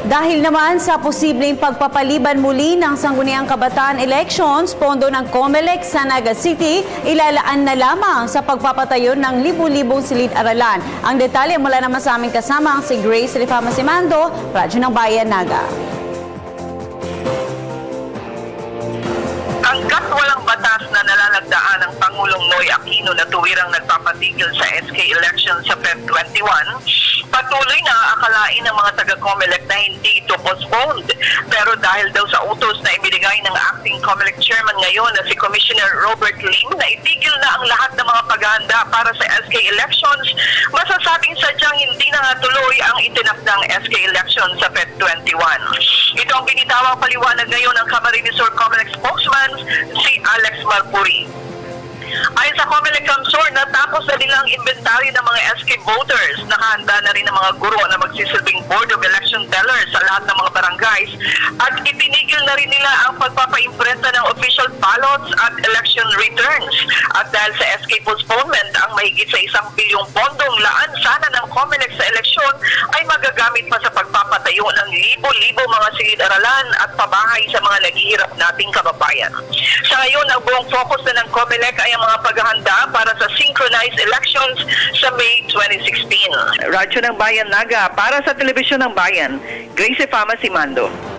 Dahil naman sa posibleng pagpapaliban muli ng Sangguniang Kabataan Elections, pondo ng COMELEC sa Naga City ilalaan na lamang sa pagpapatayo ng libu-libong silid-aralan. Ang detalye mula naman sa aming kasama si Grace Lifama Simando, Radyo ng Bayan, Naga. Hanggat walang batas na nalalagdaan ng Pangulong Noy Aquino na tuwirang nagpapatigil sa SK election sa Feb 21, patuloy na aakalain ng mga taga-COMELEC na hindi ito postponed. Pero dahil daw sa utos na ibinigay ng acting COMELEC chairman ngayon na si Commissioner Robert Lim na itigil na ang lahat ng mga paghahanda para sa SK elections, masasabing sadyang hindi na nga tuloy ang itinakdang SK election sa Feb 21. Ito ang binitawang paliwanag ngayon ng Camarines Sur COMELEC spokesman si Alex Marpuri. Ayon sa COMELEC Camsor, natapos na nilang inventory ng mga SK voters. Nakahanda na rin ng mga guro na magsisilbing Board of Election Tellers sa lahat ng mga barangays at itinigil na rin nila ang pagpapaimprenta ng official ballots at election returns. At dahil sa SK postponement, ang mahigit sa 1 bilyong pondong laan sana ng COMELEC sa eleksyon ay magagamit pa sa pagpapatayo ng libo-libo mga silid-aralan at pabahay sa mga naghihirap nating kababayan. Sa ngayon, ang buong focus na ng COMELEC ay ang mga paghahanda para sa synchronized elections sa May 2016. Radyo ng Bayan, Naga, para sa Telebisyon ng Bayan, Grace Lifama Simando.